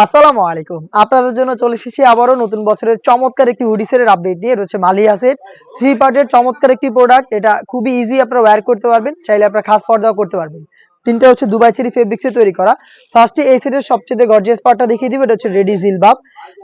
আসসালামু আলাইকুম। আপনাদের জন্য চলে এসেছি আবারও নতুন বছরের চমৎকার একটি হুডি সেটের আপডেট নিয়ে। এটা হচ্ছে মালিয়া সেট 3 পার্টের চমৎকার একটি প্রোডাক্ট। এটা খুবই ইজি আপনারা ওয়্যার করতে পারবেন। চাইলে আপনারা খাস পর্দাও করতে পারবেন। তিনটা হচ্ছে দুবাই চেরি ফেব্রিক্সে তৈরি করা। ফার্স্টে এই সেটের সবচেয়ে গর্জিয়াস পার্টটা দেখিয়ে দিব। এটা হচ্ছে রেডি জিলবাব।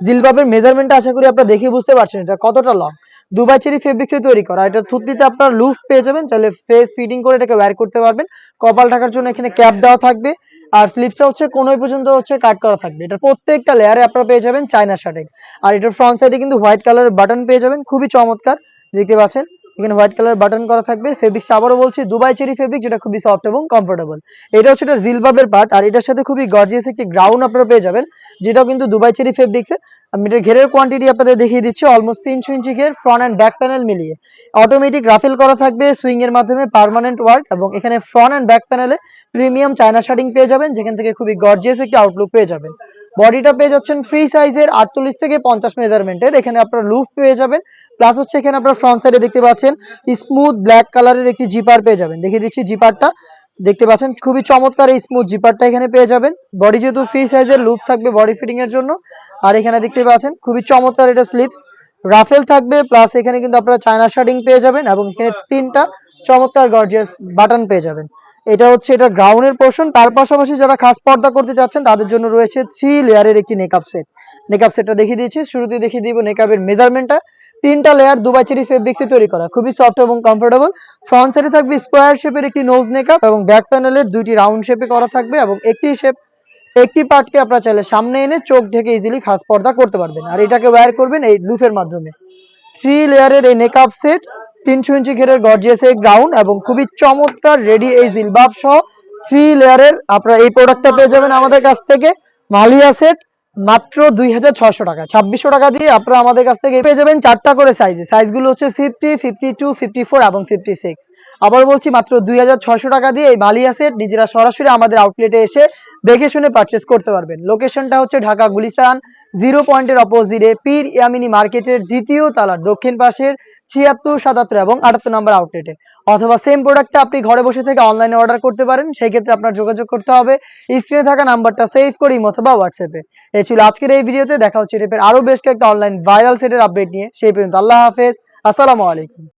জিলবাবের মেজারমেন্টটা আশা করি আপনারা দেখে বুঝতে পারছেন এটা কতটা লং। দুবাই চেরি ফেব্রিক্সে তৈরি করা। এটা থুতনিতে আপনারা লুফ পেয়ে যাবেন। চাইলে ফেস ফিটিং করে এটাকে ওয়্যার করতে পারবেন। কপাল ঢাকার জন্য এখানে ক্যাপ দেওয়া থাকবে। আর ফ্লিপসটা হচ্ছে কোণই পর্যন্ত হচ্ছে কাট করা থাকবে। এটা প্রত্যেকটা লেয়ারে আপনারা পেয়ে যাবেন চায়না শার্টিং। আর এটার ফ্রন্ট সাইডে কিন্তু হোয়াইট কালারের বাটন পেয়ে যাবেন, খুবই চমৎকার। দেখতে পাচ্ছেন এখানে হোয়াইট কালার বাটন করা থাকবে। ফেব্রিক্সটা আবারও বলছি দুবাই চেরি ফেব্রিক, যেটা খুবই সফট এবং কমফোর্টেবল। এটা হচ্ছে এটা জিলবাবের পার্ট। আর এটার সাথে খুবই গর্জিয়াস একটি গ্রাউন্ড আপনারা পেয়ে যাবেন, যেটাও কিন্তু দুবাই চেরি ফেব্রিক্সে। আমি এটার ঘেরের কোয়ান্টিটি আপনাদের দেখিয়ে দিচ্ছি। অলমোস্ট 300 ইঞ্চি ঘের, ফ্রন্ট অ্যান্ড ব্যাক প্যানেল মিলিয়ে। অটোমেটিক রাফেল করা থাকবে সুইং এর মাধ্যমে, পার্মানেন্ট ওয়ার্ক, এবং এখানে ফ্রন্ট অ্যান্ড ব্যাক প্যানেলে প্রিমিয়াম চায়না শার্টিং পেয়ে যাবেন, যেখান থেকে খুবই গর্জিয়াস একটি আউটলুক পেয়ে যাবেন। বডিটা পেয়ে যাচ্ছেন ফ্রি সাইজের 48 থেকে 50 মেজারমেন্টের। এখানে আপনারা লুফ পেয়ে যাবেন। প্লাস হচ্ছে এখানে আপনারা ফ্রন্ট সাইডে দেখতে পাচ্ছেন স্মুথ ব্ল্যাক কালারের একটি জিপার পেয়ে যাবেন। দেখিয়ে দিচ্ছি জিপারটা। দেখতে পাচ্ছেন খুবই চমৎকার এই স্মুথ জিপারটা এখানে পেয়ে যাবেন। বডি যেহেতু ফ্রি সাইজের, লুপ থাকবে বডি ফিটিং এর জন্য। আর এখানে দেখতে পাচ্ছেন খুবই চমৎকার এটা স্লিপস রাফেল থাকবে। প্লাস এখানে কিন্তু আপনারা চায়না শার্টিং পেয়ে যাবেন, এবং এখানে তিনটা চমৎকার গর্জিয়াস বাটন পেয়ে যাবেন। এটা হচ্ছে এটা গ্রাউন্ডের পোর্শন। তার পাশাপাশি যারা খাস পর্দা করতে চাচ্ছেন তাদের জন্য রয়েছে 3 লেয়ারের একটি নেকআপ সেট। নেকআপ সেটটা দেখিয়ে দিয়েছি, শুরুতে দেখিয়ে দিব নেকআপের মেজারমেন্টটা। 3টা লেয়ার দুবাই চেরি ফেব্রিক্সে তৈরি করা, খুবই সফট এবং কমফোর্টেবল। ফ্রন্ট সাইডে থাকবে স্কোয়ার শেপের একটি নোজ নেকআপ, এবং ব্যাক প্যানেলের দুইটি রাউন্ড শেপে করা থাকবে, এবং একটি পার্টকে আপনারা চাইলে সামনে এনে চোখ ঢেকে ইজিলি খাস পর্দা করতে পারবেন। আর এটাকে ওয়্যার করবেন এই লুফের মাধ্যমে। 3 লেয়ারের এই নেকআপ সেট, 300 ইঞ্চি ঘেরের গর্জিয়াস এই গ্রাউন্ড, এবং খুবই চমৎকার রেডি এই জিলবাব সহ 3 লেয়ারের আপনারা এই প্রোডাক্টটা পেয়ে যাবেন আমাদের কাছ থেকে। মালিয়া সেট মাত্র 2600 টাকা। 2600 টাকা দিয়ে আপনারা আমাদের কাছ থেকে পেয়ে যাবেন 4টা করে সাইজে। সাইজগুলো হচ্ছে 50, 52, 54 এবং 56। আবার বলছি মাত্র 2600 টাকা দিয়ে এই মালিয়া সেট নিজেরা সরাসরি আমাদের আউটলেটে এসে দেখে শুনে পারচেজ করতে পারবেন। লোকেশনটা হচ্ছে ঢাকা গুলিস্তান 0 পয়েন্টের অপোজিটে পীর ইয়ামিনী মার্কেটের দ্বিতীয় তলার দক্ষিণ পাশের 76, 77 এবং 78 নম্বর আউটলেটে। অথবা সেম প্রোডাক্টটা আপনি ঘরে বসে থেকে অনলাইনে অর্ডার করতে পারেন। সেই ক্ষেত্রে আপনার যোগাযোগ করতে হবে স্ক্রিনে থাকা নাম্বারটা সেভ করে ইমো অথবা হোয়াটসঅ্যাপে। এই ছিল আজকের এই ভিডিওতে। দেখা হচ্ছে এর আরো বেশ কয়েকটা অনলাইন ভাইরাল সেটের আপডেট নিয়ে। সেই পর্যন্ত আল্লাহ হাফেজ, আসসালামু আলাইকুম।